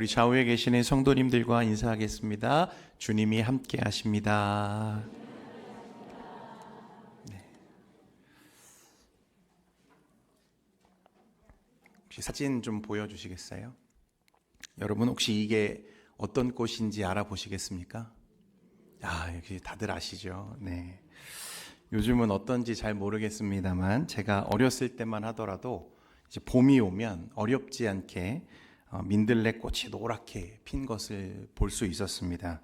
우리 좌우에 계시는 성도님들과 인사하겠습니다. 주님이 함께 하십니다. 네. 혹시 사진 좀 보여주시겠어요? 여러분 혹시 이게 어떤 꽃인지 알아보시겠습니까? 역시 다들 아시죠? 네. 요즘은 어떤지 잘 모르겠습니다만 제가 어렸을 때만 하더라도 이제 봄이 오면 어렵지 않게 민들레 꽃이 노랗게 핀 것을 볼 수 있었습니다.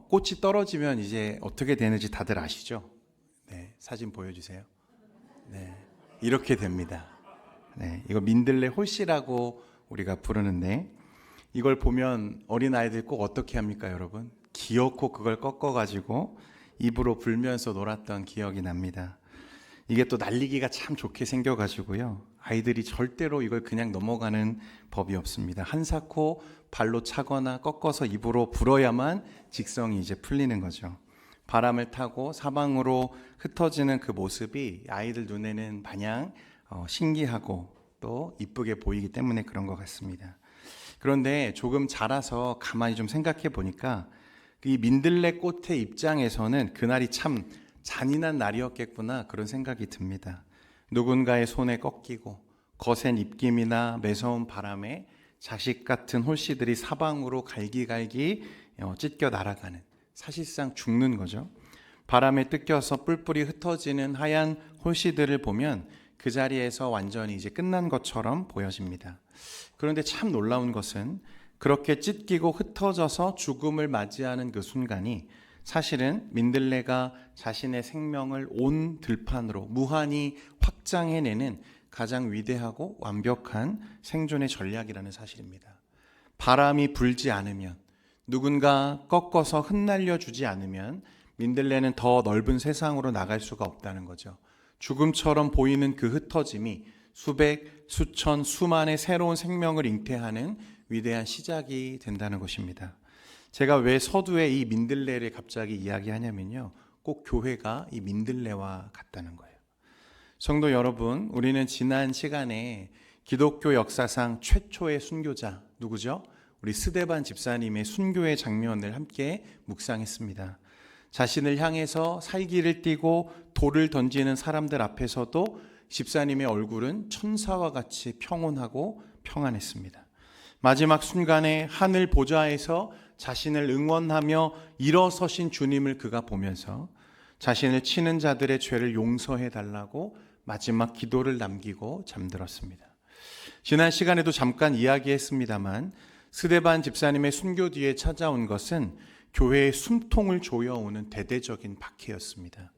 꽃이 떨어지면 이제 어떻게 되는지 다들 아시죠? 네, 사진 보여주세요. 네, 이렇게 됩니다. 네, 이거 민들레 홀씨라고 우리가 부르는데 이걸 보면 어린아이들 꼭 어떻게 합니까, 여러분? 기어코 그걸 꺾어가지고 입으로 불면서 놀았던 기억이 납니다. 이게 또 날리기가 참 좋게 생겨가지고요. 아이들이 절대로 이걸 그냥 넘어가는 법이 없습니다. 한사코 발로 차거나 꺾어서 입으로 불어야만 직성이 이제 풀리는 거죠. 바람을 타고 사방으로 흩어지는 그 모습이 아이들 눈에는 마냥 신기하고 또 이쁘게 보이기 때문에 그런 것 같습니다. 그런데 조금 자라서 가만히 좀 생각해 보니까 이 민들레 꽃의 입장에서는 그날이 참 잔인한 날이었겠구나 그런 생각이 듭니다. 누군가의 손에 꺾이고 거센 입김이나 매서운 바람에 자식 같은 홀씨들이 사방으로 갈기갈기 찢겨 날아가는, 사실상 죽는 거죠. 바람에 뜯겨서 뿔뿔이 흩어지는 하얀 홀씨들을 보면 그 자리에서 완전히 이제 끝난 것처럼 보여집니다. 그런데 참 놀라운 것은 그렇게 찢기고 흩어져서 죽음을 맞이하는 그 순간이 사실은 민들레가 자신의 생명을 온 들판으로 무한히 확장해내는 가장 위대하고 완벽한 생존의 전략이라는 사실입니다. 바람이 불지 않으면, 누군가 꺾어서 흩날려 주지 않으면 민들레는 더 넓은 세상으로 나갈 수가 없다는 거죠. 죽음처럼 보이는 그 흩어짐이 수백, 수천, 수만의 새로운 생명을 잉태하는 위대한 시작이 된다는 것입니다. 제가 왜 서두에 이 민들레를 갑자기 이야기하냐면요, 꼭 교회가 이 민들레와 같다는 거예요. 성도 여러분, 우리는 지난 시간에 기독교 역사상 최초의 순교자 누구죠? 우리 스데반 집사님의 순교의 장면을 함께 묵상했습니다. 자신을 향해서 살기를 띠고 돌을 던지는 사람들 앞에서도 집사님의 얼굴은 천사와 같이 평온하고 평안했습니다. 마지막 순간에 하늘 보좌에서 자신을 응원하며 일어서신 주님을 그가 보면서 자신을 치는 자들의 죄를 용서해 달라고 마지막 기도를 남기고 잠들었습니다. 지난 시간에도 잠깐 이야기했습니다만 스데반 집사님의 순교 뒤에 찾아온 것은 교회의 숨통을 조여오는 대대적인 박해였습니다.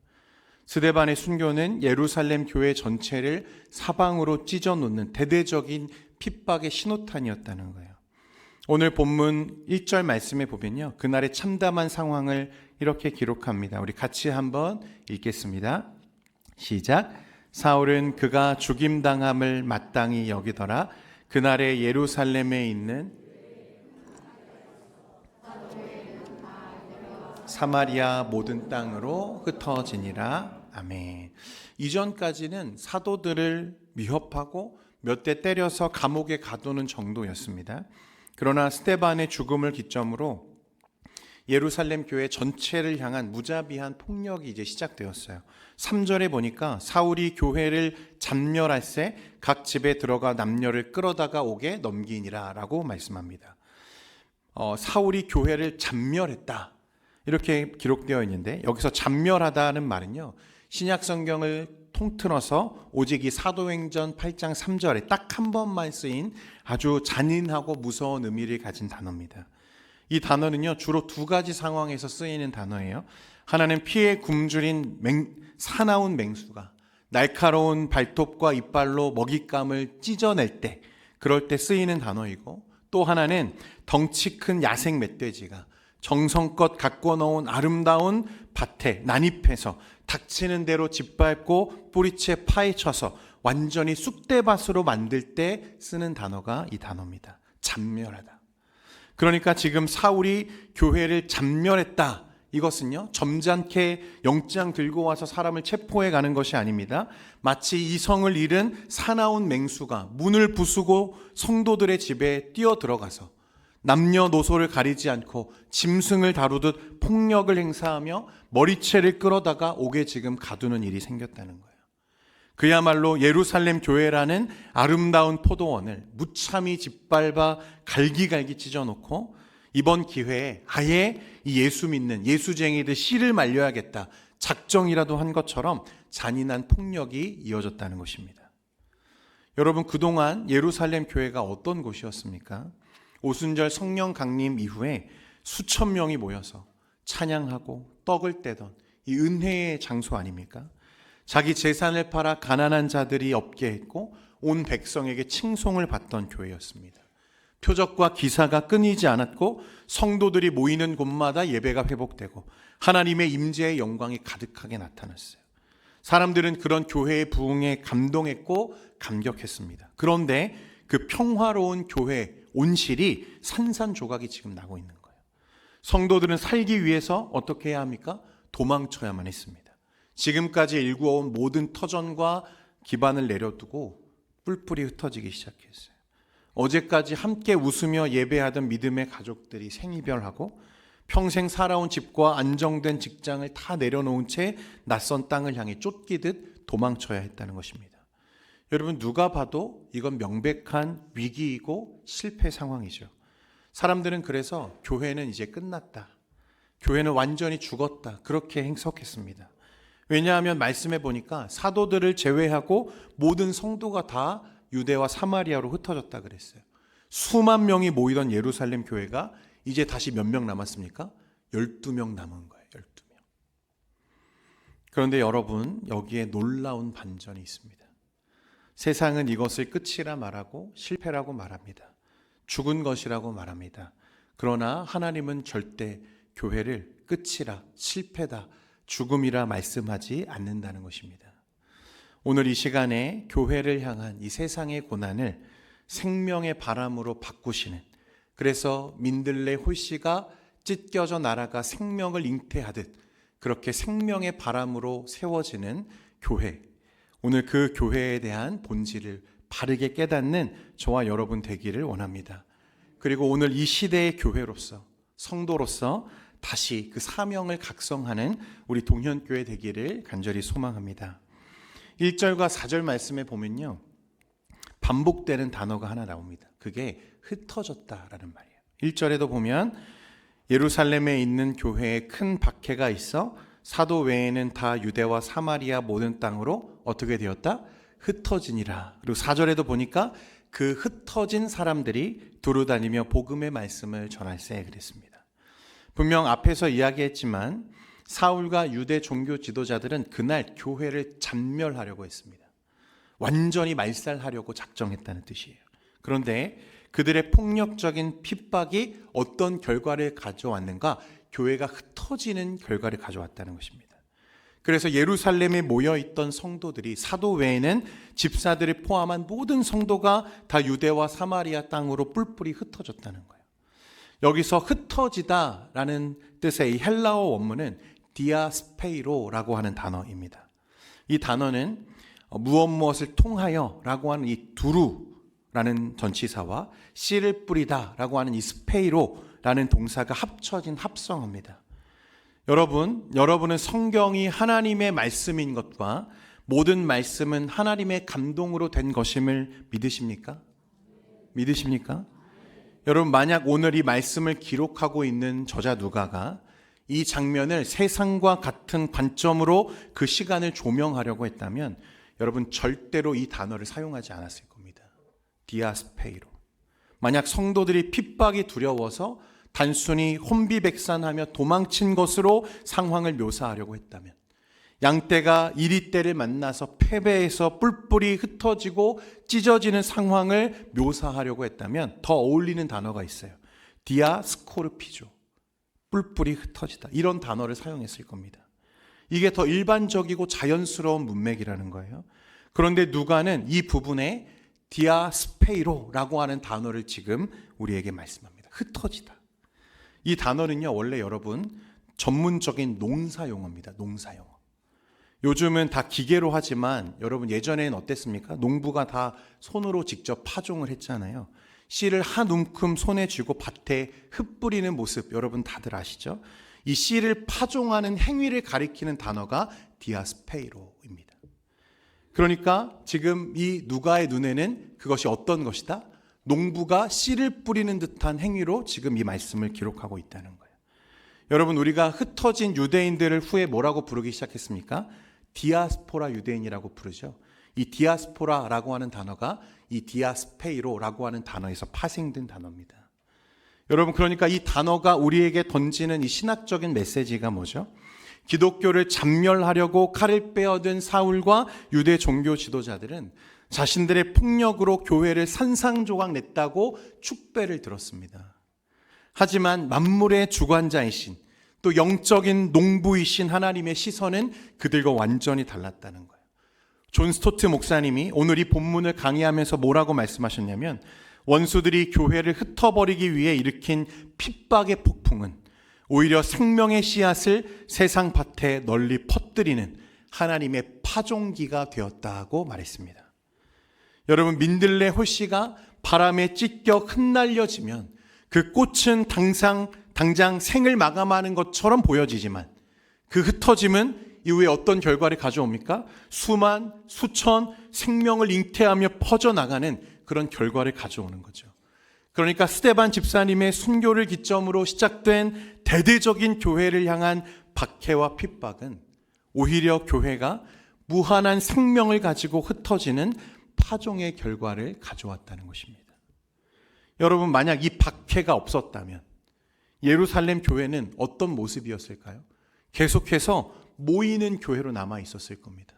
스데반의 순교는 예루살렘 교회 전체를 사방으로 찢어놓는 대대적인 핍박의 신호탄이었다는 거예요. 오늘 본문 1절 말씀에 보면요, 그날의 참담한 상황을 이렇게 기록합니다. 우리 같이 한번 읽겠습니다. 시작. 사울은 그가 죽임당함을 마땅히 여기더라. 그날에 예루살렘에 있는 사마리아 모든 땅으로 흩어지니라. 아멘. 이전까지는 사도들을 위협하고 몇 대 때려서 감옥에 가두는 정도였습니다. 그러나 스데반의 죽음을 기점으로 예루살렘 교회 전체를 향한 무자비한 폭력이 이제 시작되었어요. 3절에 보니까 사울이 교회를 잡멸할세 각 집에 들어가 남녀를 끌어다가 옥에 넘기니라 라고 말씀합니다. 사울이 교회를 잡멸했다 이렇게 기록되어 있는데, 여기서 잡멸하다는 말은요, 신약 성경을 통틀어서 오직 이 사도행전 8장 3절에 딱 한 번만 쓰인 아주 잔인하고 무서운 의미를 가진 단어입니다. 이 단어는요, 주로 두 가지 상황에서 쓰이는 단어예요. 하나는 피에 굶주린 사나운 맹수가 날카로운 발톱과 이빨로 먹잇감을 찢어낼 때, 그럴 때 쓰이는 단어이고, 또 하나는 덩치 큰 야생 멧돼지가 정성껏 가꿔 놓은 아름다운 밭에 난입해서 닥치는 대로 짓밟고 뿌리채 파헤쳐서 완전히 쑥대밭으로 만들 때 쓰는 단어가 이 단어입니다. 잡멸하다. 그러니까 지금 사울이 교회를 잡멸했다, 이것은요, 점잖게 영장 들고 와서 사람을 체포해 가는 것이 아닙니다. 마치 이성을 잃은 사나운 맹수가 문을 부수고 성도들의 집에 뛰어 들어가서 남녀노소를 가리지 않고 짐승을 다루듯 폭력을 행사하며 머리채를 끌어다가 옥에 지금 가두는 일이 생겼다는 거예요. 그야말로 예루살렘 교회라는 아름다운 포도원을 무참히 짓밟아 갈기갈기 찢어놓고 이번 기회에 아예 이 예수 믿는 예수쟁이들 씨를 말려야겠다 작정이라도 한 것처럼 잔인한 폭력이 이어졌다는 것입니다. 여러분, 그동안 예루살렘 교회가 어떤 곳이었습니까? 오순절 성령 강림 이후에 수천 명이 모여서 찬양하고 떡을 떼던 이 은혜의 장소 아닙니까? 자기 재산을 팔아 가난한 자들이 없게 했고 온 백성에게 칭송을 받던 교회였습니다. 표적과 기사가 끊이지 않았고 성도들이 모이는 곳마다 예배가 회복되고 하나님의 임재의 영광이 가득하게 나타났어요. 사람들은 그런 교회의 부흥에 감동했고 감격했습니다. 그런데 그 평화로운 교회 온실이 산산조각이 지금 나고 있는 거예요. 성도들은 살기 위해서 어떻게 해야 합니까? 도망쳐야만 했습니다. 지금까지 일구어온 모든 터전과 기반을 내려두고 뿔뿔이 흩어지기 시작했어요. 어제까지 함께 웃으며 예배하던 믿음의 가족들이 생이별하고 평생 살아온 집과 안정된 직장을 다 내려놓은 채 낯선 땅을 향해 쫓기듯 도망쳐야 했다는 것입니다. 여러분, 누가 봐도 이건 명백한 위기이고 실패 상황이죠. 사람들은 그래서 교회는 이제 끝났다, 교회는 완전히 죽었다, 그렇게 해석했습니다. 왜냐하면 말씀해 보니까 사도들을 제외하고 모든 성도가 다 유대와 사마리아로 흩어졌다 그랬어요. 수만 명이 모이던 예루살렘 교회가 이제 다시 몇 명 남았습니까? 12명 남은 거예요. 12명. 그런데 여러분, 여기에 놀라운 반전이 있습니다. 세상은 이것을 끝이라 말하고 실패라고 말합니다. 죽은 것이라고 말합니다. 그러나 하나님은 절대 교회를 끝이라, 실패다, 죽음이라 말씀하지 않는다는 것입니다. 오늘 이 시간에 교회를 향한 이 세상의 고난을 생명의 바람으로 바꾸시는, 그래서 민들레 홀씨가 찢겨져 나라가 생명을 잉태하듯 그렇게 생명의 바람으로 세워지는 교회, 오늘 그 교회에 대한 본질을 바르게 깨닫는 저와 여러분 되기를 원합니다. 그리고 오늘 이 시대의 교회로서, 성도로서 다시 그 사명을 각성하는 우리 동현교회 되기를 간절히 소망합니다. 1절과 4절 말씀에 보면요, 반복되는 단어가 하나 나옵니다. 그게 흩어졌다라는 말이에요. 1절에도 보면 예루살렘에 있는 교회에 큰 박해가 있어 사도 외에는 다 유대와 사마리아 모든 땅으로 어떻게 되었다? 흩어지니라. 그리고 4절에도 보니까 그 흩어진 사람들이 두루다니며 복음의 말씀을 전할세 그랬습니다. 분명 앞에서 이야기했지만 사울과 유대 종교 지도자들은 그날 교회를 잔멸하려고 했습니다. 완전히 말살하려고 작정했다는 뜻이에요. 그런데 그들의 폭력적인 핍박이 어떤 결과를 가져왔는가? 교회가 흩어지는 결과를 가져왔다는 것입니다. 그래서 예루살렘에 모여있던 성도들이, 사도 외에는 집사들을 포함한 모든 성도가 다 유대와 사마리아 땅으로 뿔뿔이 흩어졌다는 거예요. 여기서 흩어지다라는 뜻의 이 헬라어 원문은 디아스페이로라고 하는 단어입니다. 이 단어는 무엇을 통하여 라고 하는 이 두루라는 전치사와 씨를 뿌리다 라고 하는 이 스페이로라는 동사가 합쳐진 합성어입니다. 여러분은 성경이 하나님의 말씀인 것과 모든 말씀은 하나님의 감동으로 된 것임을 믿으십니까? 믿으십니까? 여러분, 만약 오늘 이 말씀을 기록하고 있는 저자 누가가 이 장면을 세상과 같은 관점으로 그 시간을 조명하려고 했다면 여러분, 절대로 이 단어를 사용하지 않았을 겁니다. 디아스페이로. 만약 성도들이 핍박이 두려워서 단순히 혼비백산하며 도망친 것으로 상황을 묘사하려고 했다면, 양떼가 이리떼를 만나서 패배해서 뿔뿔이 흩어지고 찢어지는 상황을 묘사하려고 했다면 더 어울리는 단어가 있어요. 디아스코르피조, 뿔뿔이 흩어지다, 이런 단어를 사용했을 겁니다. 이게 더 일반적이고 자연스러운 문맥이라는 거예요. 그런데 누가는 이 부분에 디아스페이로라고 하는 단어를 지금 우리에게 말씀합니다. 흩어지다. 이 단어는요, 원래 여러분 전문적인 농사용어입니다. 농사용어. 요즘은 다 기계로 하지만 여러분 예전에는 어땠습니까? 농부가 다 손으로 직접 파종을 했잖아요. 씨를 한 움큼 손에 쥐고 밭에 흩뿌리는 모습 여러분 다들 아시죠? 이 씨를 파종하는 행위를 가리키는 단어가 디아스페이로입니다. 그러니까 지금 이 누가의 눈에는 그것이 어떤 것이다? 농부가 씨를 뿌리는 듯한 행위로 지금 이 말씀을 기록하고 있다는 거예요. 여러분, 우리가 흩어진 유대인들을 후에 뭐라고 부르기 시작했습니까? 디아스포라 유대인이라고 부르죠. 이 디아스포라라고 하는 단어가 이 디아스페이로라고 하는 단어에서 파생된 단어입니다. 여러분, 그러니까 이 단어가 우리에게 던지는 이 신학적인 메시지가 뭐죠? 기독교를 잡멸하려고 칼을 빼어든 사울과 유대 종교 지도자들은 자신들의 폭력으로 교회를 산산조각 냈다고 축배를 들었습니다. 하지만 만물의 주관자이신 또 영적인 농부이신 하나님의 시선은 그들과 완전히 달랐다는 거예요. 존 스토트 목사님이 오늘 이 본문을 강의하면서 뭐라고 말씀하셨냐면, 원수들이 교회를 흩어버리기 위해 일으킨 핍박의 폭풍은 오히려 생명의 씨앗을 세상 밭에 널리 퍼뜨리는 하나님의 파종기가 되었다고 말했습니다. 여러분, 민들레 홀씨가 바람에 찢겨 흩날려지면 그 꽃은 당장 생을 마감하는 것처럼 보여지지만 그 흩어짐은 이후에 어떤 결과를 가져옵니까? 수만, 수천 생명을 잉태하며 퍼져나가는 그런 결과를 가져오는 거죠. 그러니까 스데반 집사님의 순교를 기점으로 시작된 대대적인 교회를 향한 박해와 핍박은 오히려 교회가 무한한 생명을 가지고 흩어지는 파종의 결과를 가져왔다는 것입니다. 여러분, 만약 이 박해가 없었다면 예루살렘 교회는 어떤 모습이었을까요? 계속해서 모이는 교회로 남아 있었을 겁니다.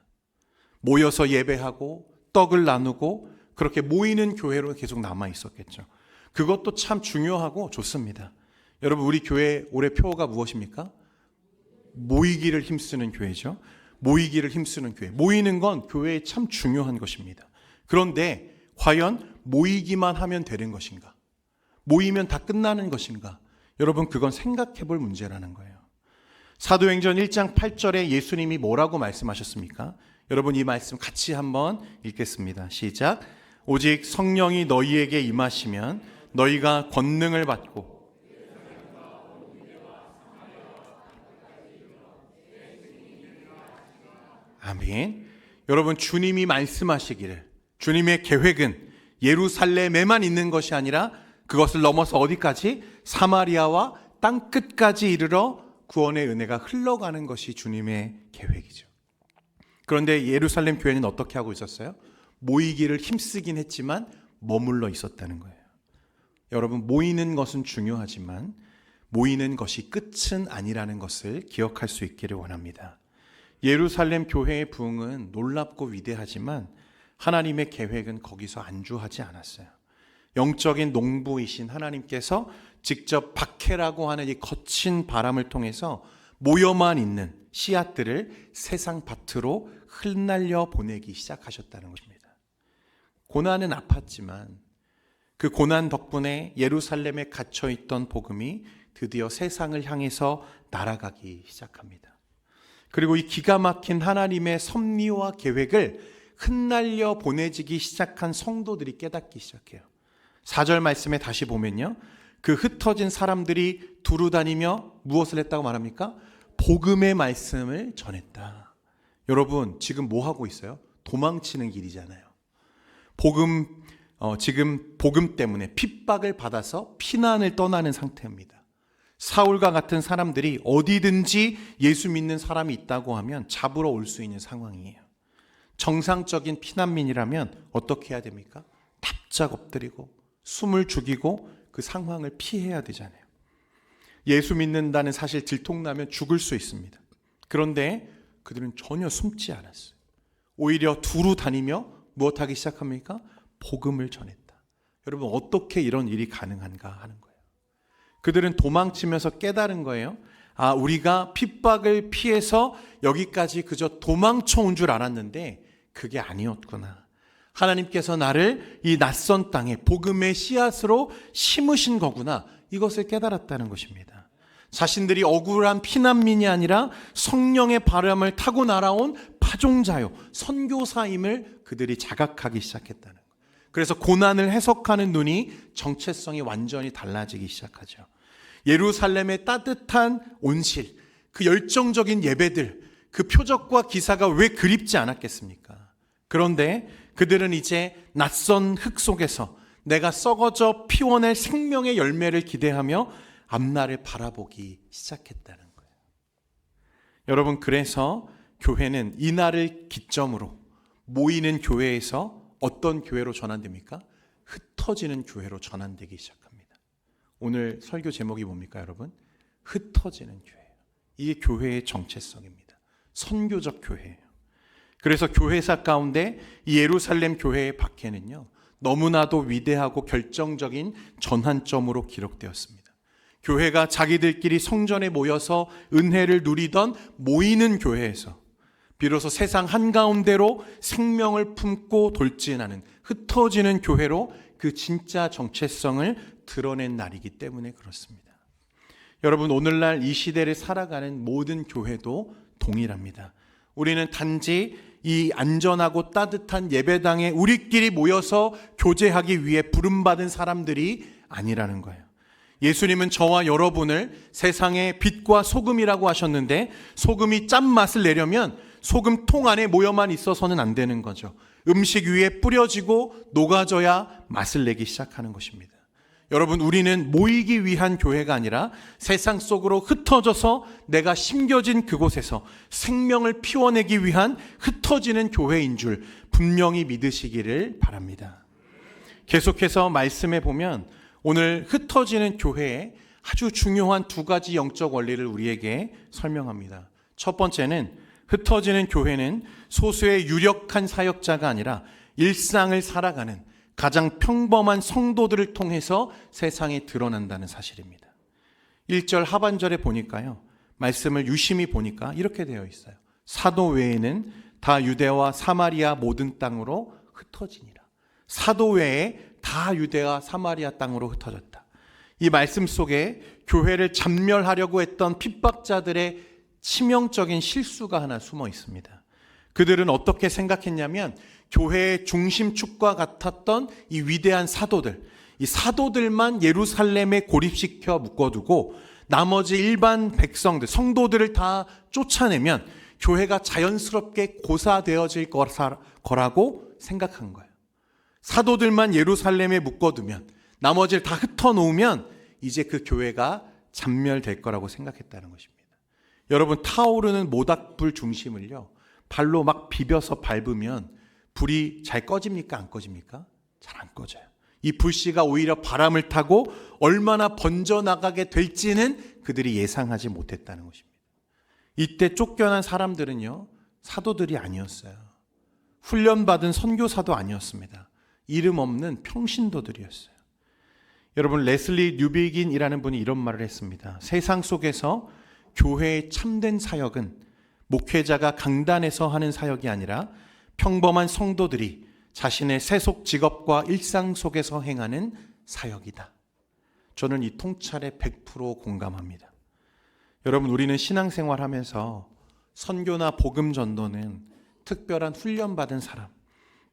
모여서 예배하고 떡을 나누고 그렇게 모이는 교회로 계속 남아 있었겠죠. 그것도 참 중요하고 좋습니다. 여러분, 우리 교회 올해 표어가 무엇입니까? 모이기를 힘쓰는 교회죠. 모이기를 힘쓰는 교회. 모이는 건 교회에 참 중요한 것입니다. 그런데 과연 모이기만 하면 되는 것인가? 모이면 다 끝나는 것인가? 여러분, 그건 생각해 볼 문제라는 거예요. 사도행전 1장 8절에 예수님이 뭐라고 말씀하셨습니까? 여러분, 이 말씀 같이 한번 읽겠습니다. 시작. 오직 성령이 너희에게 임하시면 너희가 권능을 받고. 아멘. 여러분, 주님이 말씀하시기를 주님의 계획은 예루살렘에만 있는 것이 아니라 그것을 넘어서 어디까지? 사마리아와 땅끝까지 이르러 구원의 은혜가 흘러가는 것이 주님의 계획이죠. 그런데 예루살렘 교회는 어떻게 하고 있었어요? 모이기를 힘쓰긴 했지만 머물러 있었다는 거예요. 여러분, 모이는 것은 중요하지만 모이는 것이 끝은 아니라는 것을 기억할 수 있기를 원합니다. 예루살렘 교회의 부흥은 놀랍고 위대하지만 하나님의 계획은 거기서 안주하지 않았어요. 영적인 농부이신 하나님께서 직접 박해라고 하는 이 거친 바람을 통해서 모여만 있는 씨앗들을 세상 밭으로 흩날려 보내기 시작하셨다는 것입니다. 고난은 아팠지만 그 고난 덕분에 예루살렘에 갇혀있던 복음이 드디어 세상을 향해서 날아가기 시작합니다. 그리고 이 기가 막힌 하나님의 섭리와 계획을 흩날려 보내지기 시작한 성도들이 깨닫기 시작해요. 4절 말씀에 다시 보면요, 그 흩어진 사람들이 두루 다니며 무엇을 했다고 말합니까? 복음의 말씀을 전했다. 여러분, 지금 뭐 하고 있어요? 도망치는 길이잖아요. 지금 복음 때문에 핍박을 받아서 피난을 떠나는 상태입니다. 사울과 같은 사람들이 어디든지 예수 믿는 사람이 있다고 하면 잡으러 올 수 있는 상황이에요. 정상적인 피난민이라면 어떻게 해야 됩니까? 납작 엎드리고 숨을 죽이고 그 상황을 피해야 되잖아요. 예수 믿는다는 사실 들통나면 죽을 수 있습니다. 그런데 그들은 전혀 숨지 않았어요. 오히려 두루 다니며 무엇하기 시작합니까? 복음을 전했다. 여러분, 어떻게 이런 일이 가능한가 하는 거예요. 그들은 도망치면서 깨달은 거예요. 아, 우리가 핍박을 피해서 여기까지 그저 도망쳐 온 줄 알았는데 그게 아니었구나. 하나님께서 나를 이 낯선 땅에 복음의 씨앗으로 심으신 거구나. 이것을 깨달았다는 것입니다. 자신들이 억울한 피난민이 아니라 성령의 바람을 타고 날아온 파종자요, 선교사임을 그들이 자각하기 시작했다는 거예요. 그래서 고난을 해석하는 눈이 정체성이 완전히 달라지기 시작하죠. 예루살렘의 따뜻한 온실, 그 열정적인 예배들, 그 표적과 기사가 왜 그립지 않았겠습니까? 그런데 그들은 이제 낯선 흙 속에서 내가 썩어져 피워낼 생명의 열매를 기대하며 앞날을 바라보기 시작했다는 거예요. 여러분, 그래서 교회는 이날을 기점으로 모이는 교회에서 어떤 교회로 전환됩니까? 흩어지는 교회로 전환되기 시작합니다. 오늘 설교 제목이 뭡니까, 여러분? 흩어지는 교회예요. 이게 교회의 정체성입니다. 선교적 교회예요. 그래서 교회사 가운데 이 예루살렘 교회의 박해는요, 너무나도 위대하고 결정적인 전환점으로 기록되었습니다. 교회가 자기들끼리 성전에 모여서 은혜를 누리던 모이는 교회에서 비로소 세상 한가운데로 생명을 품고 돌진하는, 흩어지는 교회로 그 진짜 정체성을 드러낸 날이기 때문에 그렇습니다. 여러분, 오늘날 이 시대를 살아가는 모든 교회도 동일합니다. 우리는 단지 이 안전하고 따뜻한 예배당에 우리끼리 모여서 교제하기 위해 부름받은 사람들이 아니라는 거예요. 예수님은 저와 여러분을 세상의 빛과 소금이라고 하셨는데, 소금이 짠맛을 내려면 소금통 안에 모여만 있어서는 안 되는 거죠. 음식 위에 뿌려지고 녹아져야 맛을 내기 시작하는 것입니다. 여러분, 우리는 모이기 위한 교회가 아니라 세상 속으로 흩어져서 내가 심겨진 그곳에서 생명을 피워내기 위한 흩어지는 교회인 줄 분명히 믿으시기를 바랍니다. 계속해서 말씀해 보면 오늘 흩어지는 교회에 아주 중요한 두 가지 영적 원리를 우리에게 설명합니다. 첫 번째는 흩어지는 교회는 소수의 유력한 사역자가 아니라 일상을 살아가는 가장 평범한 성도들을 통해서 세상에 드러난다는 사실입니다. 1절 하반절에 보니까요, 말씀을 유심히 보니까 이렇게 되어 있어요. 사도 외에는 다 유대와 사마리아 모든 땅으로 흩어지니라. 사도 외에 다 유대와 사마리아 땅으로 흩어졌다. 이 말씀 속에 교회를 잔멸하려고 했던 핍박자들의 치명적인 실수가 하나 숨어 있습니다. 그들은 어떻게 생각했냐면 교회의 중심축과 같았던 이 위대한 사도들, 이 사도들만 예루살렘에 고립시켜 묶어두고 나머지 일반 백성들, 성도들을 다 쫓아내면 교회가 자연스럽게 고사되어질 거라고 생각한 거예요. 사도들만 예루살렘에 묶어두면, 나머지를 다 흩어놓으면 이제 그 교회가 잔멸될 거라고 생각했다는 것입니다. 여러분, 타오르는 모닥불 중심을요, 발로 막 비벼서 밟으면 불이 잘 꺼집니까? 안 꺼집니까? 잘 안 꺼져요. 이 불씨가 오히려 바람을 타고 얼마나 번져나가게 될지는 그들이 예상하지 못했다는 것입니다. 이때 쫓겨난 사람들은요, 사도들이 아니었어요. 훈련받은 선교사도 아니었습니다. 이름 없는 평신도들이었어요. 여러분, 레슬리 뉴비긴이라는 분이 이런 말을 했습니다. 세상 속에서 교회의 참된 사역은 목회자가 강단에서 하는 사역이 아니라 평범한 성도들이 자신의 세속 직업과 일상 속에서 행하는 사역이다. 저는 이 통찰에 100% 공감합니다. 여러분, 우리는 신앙생활 하면서 선교나 복음 전도는 특별한 훈련받은 사람,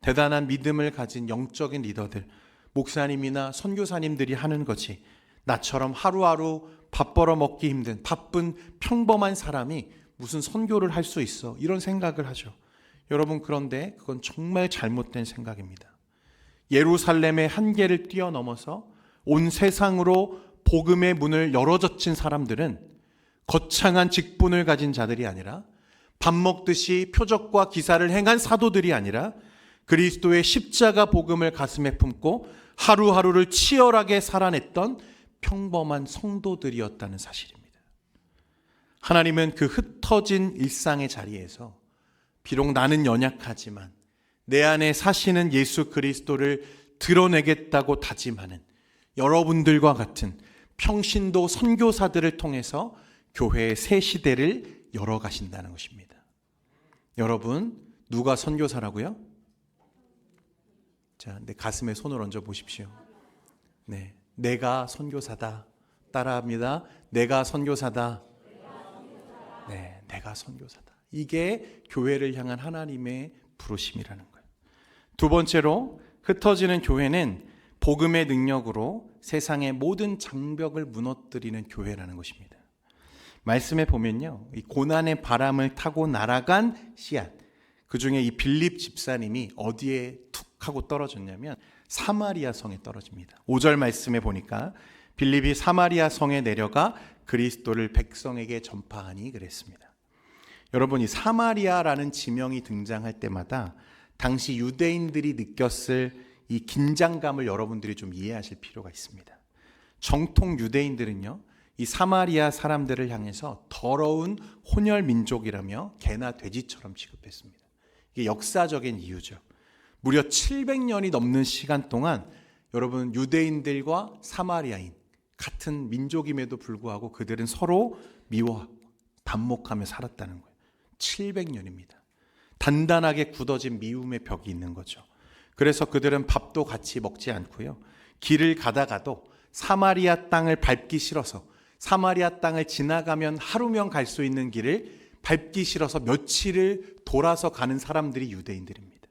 대단한 믿음을 가진 영적인 리더들, 목사님이나 선교사님들이 하는 거지, 나처럼 하루하루 밥 벌어 먹기 힘든 바쁜 평범한 사람이 무슨 선교를 할 수 있어, 이런 생각을 하죠. 여러분, 그런데 그건 정말 잘못된 생각입니다. 예루살렘의 한계를 뛰어넘어서 온 세상으로 복음의 문을 열어젖힌 사람들은 거창한 직분을 가진 자들이 아니라 밥 먹듯이 표적과 기사를 행한 사도들이 아니라 그리스도의 십자가 복음을 가슴에 품고 하루하루를 치열하게 살아냈던 평범한 성도들이었다는 사실입니다. 하나님은 그 흩어진 일상의 자리에서 비록 나는 연약하지만 내 안에 사시는 예수 그리스도를 드러내겠다고 다짐하는 여러분들과 같은 평신도 선교사들을 통해서 교회의 새 시대를 열어가신다는 것입니다. 여러분, 누가 선교사라고요? 자, 내 가슴에 손을 얹어 보십시오. 네, 내가 선교사다. 따라합니다. 내가 선교사다. 네, 내가 선교사다. 이게 교회를 향한 하나님의 부르심이라는 거예요. 두 번째로, 흩어지는 교회는 복음의 능력으로 세상의 모든 장벽을 무너뜨리는 교회라는 것입니다. 말씀에 보면요, 이 고난의 바람을 타고 날아간 씨앗, 그 중에 이 빌립 집사님이 어디에 툭 하고 떨어졌냐면 사마리아 성에 떨어집니다. 5절 말씀에 보니까 빌립이 사마리아 성에 내려가 그리스도를 백성에게 전파하니 그랬습니다. 여러분, 이 사마리아라는 지명이 등장할 때마다 당시 유대인들이 느꼈을 이 긴장감을 여러분들이 좀 이해하실 필요가 있습니다. 정통 유대인들은요, 이 사마리아 사람들을 향해서 더러운 혼혈 민족이라며 개나 돼지처럼 취급했습니다. 이게 역사적인 이유죠. 무려 700년이 넘는 시간 동안 여러분, 유대인들과 사마리아인 같은 민족임에도 불구하고 그들은 서로 미워하고 반목하며 살았다는 거예요. 700년입니다. 단단하게 굳어진 미움의 벽이 있는 거죠. 그래서 그들은 밥도 같이 먹지 않고요, 길을 가다가도 사마리아 땅을 밟기 싫어서, 사마리아 땅을 지나가면 하루면 갈 수 있는 길을 밟기 싫어서 며칠을 돌아서 가는 사람들이 유대인들입니다.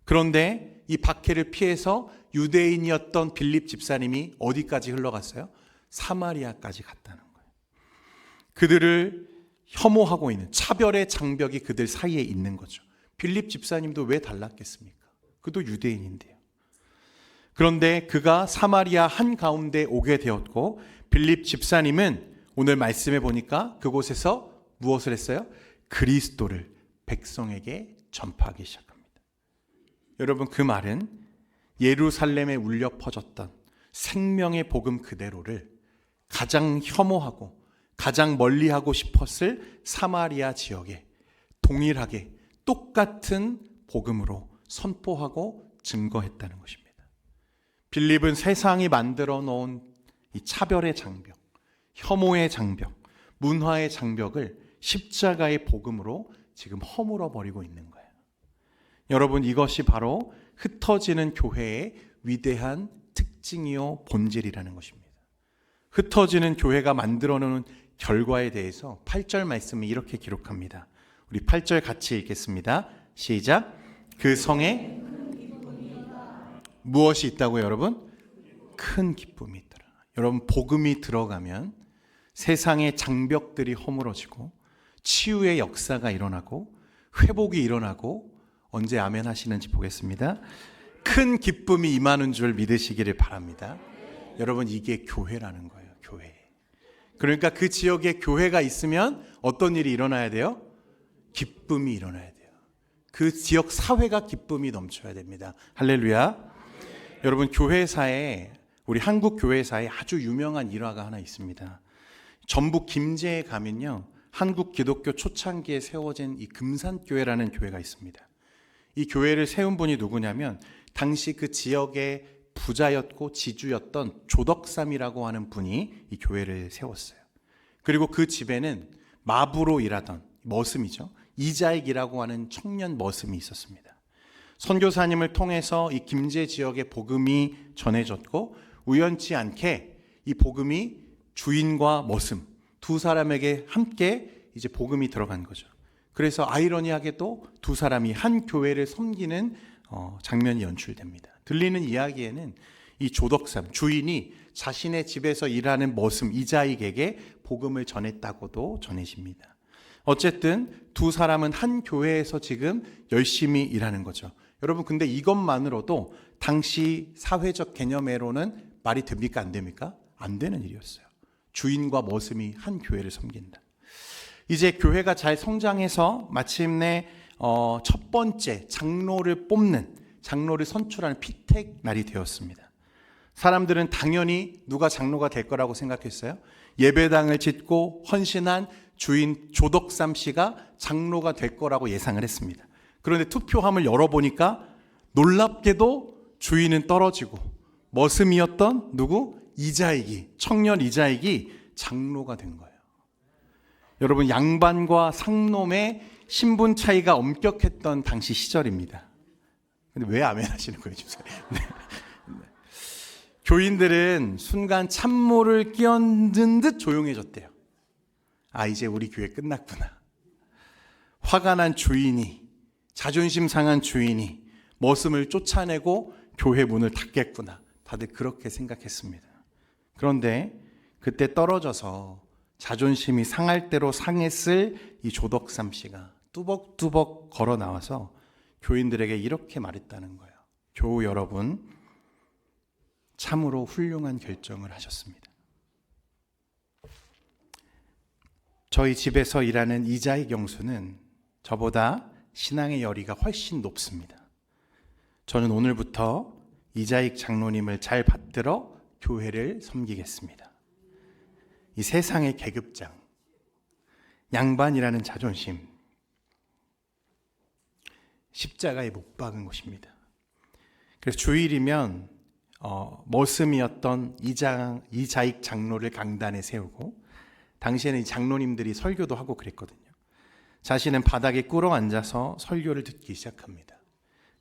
그런데 이 박해를 피해서 유대인이었던 빌립 집사님이 어디까지 흘러갔어요? 사마리아까지 갔다는 거예요. 그들을 혐오하고 있는 차별의 장벽이 그들 사이에 있는 거죠. 빌립 집사님도 왜 달랐겠습니까? 그도 유대인인데요. 그런데 그가 사마리아 한가운데 오게 되었고, 빌립 집사님은 오늘 말씀해 보니까 그곳에서 무엇을 했어요? 그리스도를 백성에게 전파하기 시작합니다. 여러분, 그 말은 예루살렘에 울려 퍼졌던 생명의 복음 그대로를 가장 혐오하고 가장 멀리하고 싶었을 사마리아 지역에 동일하게 똑같은 복음으로 선포하고 증거했다는 것입니다. 빌립은 세상이 만들어 놓은 이 차별의 장벽, 혐오의 장벽, 문화의 장벽을 십자가의 복음으로 지금 허물어 버리고 있는 거예요. 여러분, 이것이 바로 흩어지는 교회의 위대한 특징이요 본질이라는 것입니다. 흩어지는 교회가 만들어 놓은 결과에 대해서 8절 말씀이 이렇게 기록합니다. 우리 8절 같이 읽겠습니다. 시작. 그 성에 무엇이 있다고요, 여러분? 큰 기쁨이 있더라. 여러분, 복음이 들어가면 세상의 장벽들이 허물어지고 치유의 역사가 일어나고 회복이 일어나고, 언제 아멘 하시는지 보겠습니다. 큰 기쁨이 임하는 줄 믿으시기를 바랍니다. 여러분, 이게 교회라는 거예요. 교회. 그러니까 그 지역에 교회가 있으면 어떤 일이 일어나야 돼요? 기쁨이 일어나야 돼요. 그 지역 사회가 기쁨이 넘쳐야 됩니다. 할렐루야. 여러분, 교회사에, 우리 한국 교회사에 아주 유명한 일화가 하나 있습니다. 전북 김제에 가면요, 한국 기독교 초창기에 세워진 이 금산교회라는 교회가 있습니다. 이 교회를 세운 분이 누구냐면 당시 그 지역의 부자였고 지주였던 조덕삼이라고 하는 분이 이 교회를 세웠어요. 그리고 그 집에는 마부로 일하던 머슴이죠, 이자익이라고 하는 청년 머슴이 있었습니다. 선교사님을 통해서 이 김제 지역의 복음이 전해졌고, 우연치 않게 이 복음이 주인과 머슴 두 사람에게 함께 이제 복음이 들어간 거죠. 그래서 아이러니하게도 두 사람이 한 교회를 섬기는 장면이 연출됩니다. 들리는 이야기에는 이 조덕삼 주인이 자신의 집에서 일하는 머슴 이자익에게 복음을 전했다고도 전해집니다. 어쨌든 두 사람은 한 교회에서 지금 열심히 일하는 거죠. 여러분, 근데 이것만으로도 당시 사회적 개념으로는 말이 됩니까? 안 됩니까? 안 되는 일이었어요. 주인과 머슴이 한 교회를 섬긴다. 이제 교회가 잘 성장해서 마침내 첫 번째 장로를 뽑는, 장로를 선출하는 피택 날이 되었습니다. 사람들은 당연히 누가 장로가 될 거라고 생각했어요. 예배당을 짓고 헌신한 주인 조덕삼 씨가 장로가 될 거라고 예상을 했습니다. 그런데 투표함을 열어보니까 놀랍게도 주인은 떨어지고 머슴이었던 누구? 이자익이, 청년 이자익이 장로가 된 거예요. 여러분, 양반과 상놈의 신분 차이가 엄격했던 당시 시절입니다. 근데 왜 아멘 하시는 거예요, 지금? 네. 교인들은 순간 찬물을 끼얹은 듯 조용해졌대요. 아, 이제 우리 교회 끝났구나. 화가 난 주인이, 자존심 상한 주인이 머슴을 쫓아내고 교회 문을 닫겠구나. 다들 그렇게 생각했습니다. 그런데 그때 떨어져서 자존심이 상할 대로 상했을 이 조덕삼 씨가 뚜벅뚜벅 걸어 나와서 교인들에게 이렇게 말했다는 거예요. 교우 여러분, 참으로 훌륭한 결정을 하셨습니다. 저희 집에서 일하는 이자익 영수는 저보다 신앙의 열의가 훨씬 높습니다. 저는 오늘부터 이자익 장로님을 잘 받들어 교회를 섬기겠습니다. 이 세상의 계급장, 양반이라는 자존심, 십자가에 못 박은 것입니다. 그래서 주일이면 머슴이었던 이자익 장로를 강단에 세우고, 당시에는 장로님들이 설교도 하고 그랬거든요. 자신은 바닥에 꿇어 앉아서 설교를 듣기 시작합니다.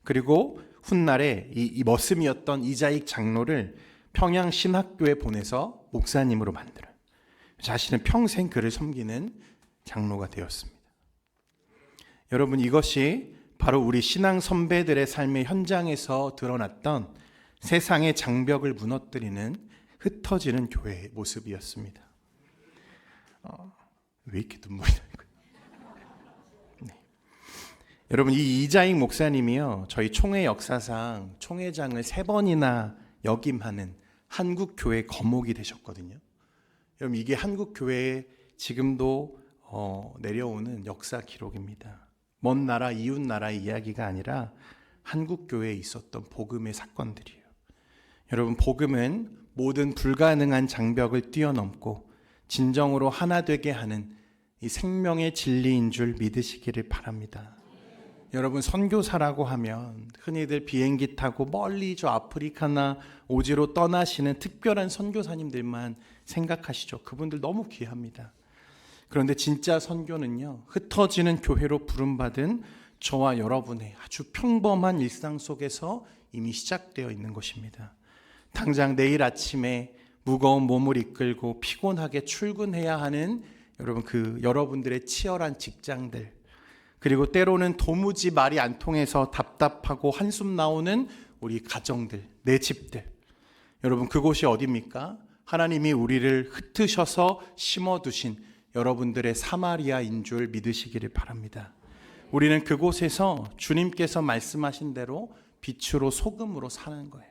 그리고 훗날에 이 머슴이었던 이자익 장로를 평양신학교에 보내서 목사님으로 만들어요. 자신은 평생 그를 섬기는 장로가 되었습니다. 여러분, 이것이 바로 우리 신앙 선배들의 삶의 현장에서 드러났던 세상의 장벽을 무너뜨리는 흩어지는 교회의 모습이었습니다. 왜 이렇게 눈물이 나요? 네. 여러분, 이 이자익 목사님이요, 저희 총회 역사상 총회장을 3번이나 역임하는 한국교회 거목이 되셨거든요. 여러분, 이게 한국교회에 지금도 내려오는 역사 기록입니다. 먼 나라, 이웃 나라의 이야기가 아니라 한국교회에 있었던 복음의 사건들이에요. 여러분, 복음은 모든 불가능한 장벽을 뛰어넘고 진정으로 하나 되게 하는 이 생명의 진리인 줄 믿으시기를 바랍니다. 여러분, 선교사라고 하면 흔히들 비행기 타고 멀리 저 아프리카나 오지로 떠나시는 특별한 선교사님들만 생각하시죠. 그분들 너무 귀합니다. 그런데 진짜 선교는요, 흩어지는 교회로 부름받은 저와 여러분의 아주 평범한 일상 속에서 이미 시작되어 있는 것입니다. 당장 내일 아침에 무거운 몸을 이끌고 피곤하게 출근해야 하는 여러분들의 치열한 직장들, 그리고 때로는 도무지 말이 안 통해서 답답하고 한숨 나오는 우리 가정들, 내 집들. 여러분, 그곳이 어디입니까? 하나님이 우리를 흩으셔서 심어두신 여러분들의 사마리아인 줄 믿으시기를 바랍니다. 우리는 그곳에서 주님께서 말씀하신 대로 빛으로 소금으로 사는 거예요.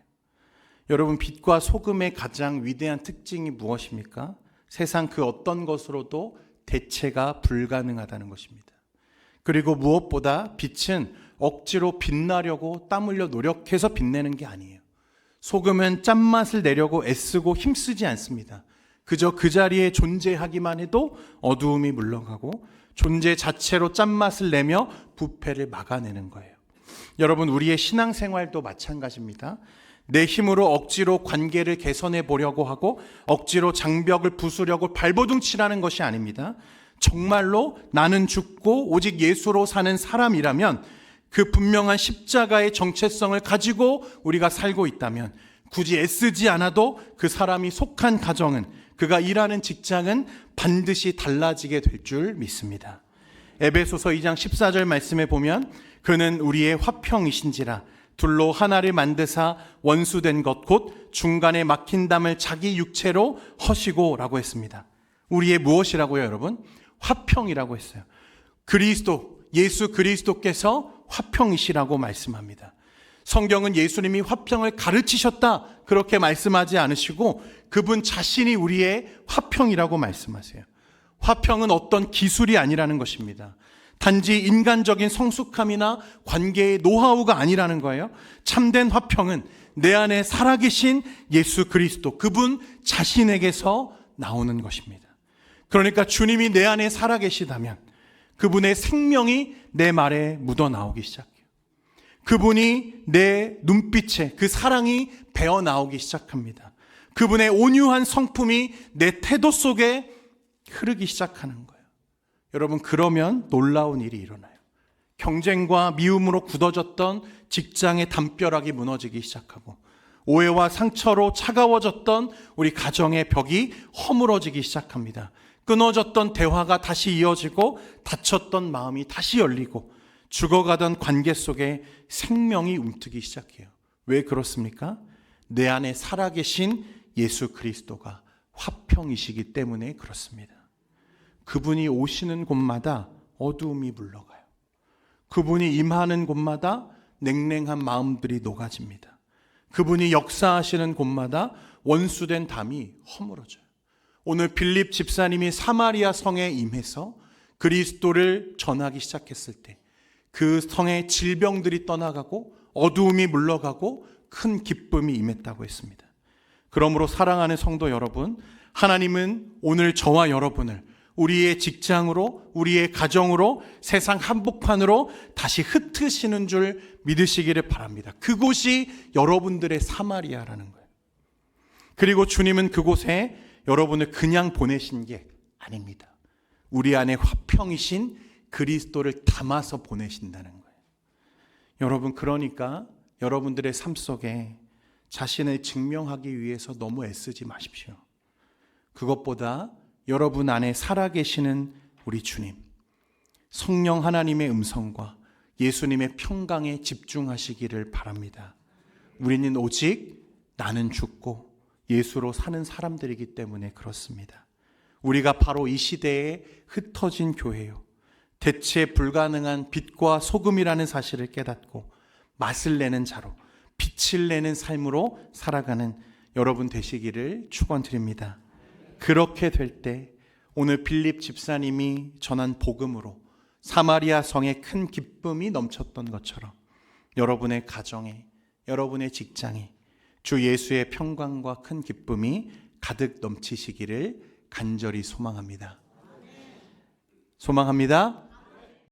여러분, 빛과 소금의 가장 위대한 특징이 무엇입니까? 세상 그 어떤 것으로도 대체가 불가능하다는 것입니다. 그리고 무엇보다 빛은 억지로 빛나려고 땀 흘려 노력해서 빛내는 게 아니에요. 소금은 짠맛을 내려고 애쓰고 힘쓰지 않습니다. 그저 그 자리에 존재하기만 해도 어두움이 물러가고 존재 자체로 짠맛을 내며 부패를 막아내는 거예요. 여러분, 우리의 신앙생활도 마찬가지입니다. 내 힘으로 억지로 관계를 개선해 보려고 하고 억지로 장벽을 부수려고 발버둥 치라는 것이 아닙니다. 정말로 나는 죽고 오직 예수로 사는 사람이라면, 그 분명한 십자가의 정체성을 가지고 우리가 살고 있다면 굳이 애쓰지 않아도 그 사람이 속한 가정은, 그가 일하는 직장은 반드시 달라지게 될 줄 믿습니다. 에베소서 2장 14절 말씀에 보면, 그는 우리의 화평이신지라 둘로 하나를 만드사 원수된 것 곧 중간에 막힌 담을 자기 육체로 허시고 라고 했습니다. 우리의 무엇이라고요, 여러분? 화평이라고 했어요. 예수 그리스도께서 화평이시라고 말씀합니다. 성경은 예수님이 화평을 가르치셨다 그렇게 말씀하지 않으시고 그분 자신이 우리의 화평이라고 말씀하세요. 화평은 어떤 기술이 아니라는 것입니다. 단지 인간적인 성숙함이나 관계의 노하우가 아니라는 거예요. 참된 화평은 내 안에 살아계신 예수 그리스도, 그분 자신에게서 나오는 것입니다. 그러니까 주님이 내 안에 살아계시다면 그분의 생명이 내 말에 묻어나오기 시작해요. 그분이 내 눈빛에 그 사랑이 배어나오기 시작합니다. 그분의 온유한 성품이 내 태도 속에 흐르기 시작하는 거예요. 여러분, 그러면 놀라운 일이 일어나요. 경쟁과 미움으로 굳어졌던 직장의 담벼락이 무너지기 시작하고 오해와 상처로 차가워졌던 우리 가정의 벽이 허물어지기 시작합니다. 끊어졌던 대화가 다시 이어지고 닫혔던 마음이 다시 열리고 죽어가던 관계 속에 생명이 움트기 시작해요. 왜 그렇습니까? 내 안에 살아계신 예수 그리스도가 화평이시기 때문에 그렇습니다. 그분이 오시는 곳마다 어두움이 물러가요. 그분이 임하는 곳마다 냉랭한 마음들이 녹아집니다. 그분이 역사하시는 곳마다 원수된 담이 허물어져요. 오늘 빌립 집사님이 사마리아 성에 임해서 그리스도를 전하기 시작했을 때 그 성의 질병들이 떠나가고 어두움이 물러가고 큰 기쁨이 임했다고 했습니다. 그러므로 사랑하는 성도 여러분, 하나님은 오늘 저와 여러분을 우리의 직장으로, 우리의 가정으로, 세상 한복판으로 다시 흩으시는 줄 믿으시기를 바랍니다. 그곳이 여러분들의 사마리아라는 거예요. 그리고 주님은 그곳에 여러분을 그냥 보내신 게 아닙니다. 우리 안에 화평이신 그리스도를 담아서 보내신다는 거예요. 여러분, 그러니까 여러분들의 삶 속에 자신을 증명하기 위해서 너무 애쓰지 마십시오. 그것보다 여러분 안에 살아계시는 우리 주님, 성령 하나님의 음성과 예수님의 평강에 집중하시기를 바랍니다. 우리는 오직 나는 죽고 예수로 사는 사람들이기 때문에 그렇습니다. 우리가 바로 이 시대에 흩어진 교회요, 대체 불가능한 빛과 소금이라는 사실을 깨닫고 맛을 내는 자로, 빛을 내는 삶으로 살아가는 여러분 되시기를 축원드립니다. 그렇게 될 때 오늘 빌립 집사님이 전한 복음으로 사마리아 성에 큰 기쁨이 넘쳤던 것처럼 여러분의 가정에, 여러분의 직장에 주 예수의 평강과 큰 기쁨이 가득 넘치시기를 간절히 소망합니다. 소망합니다.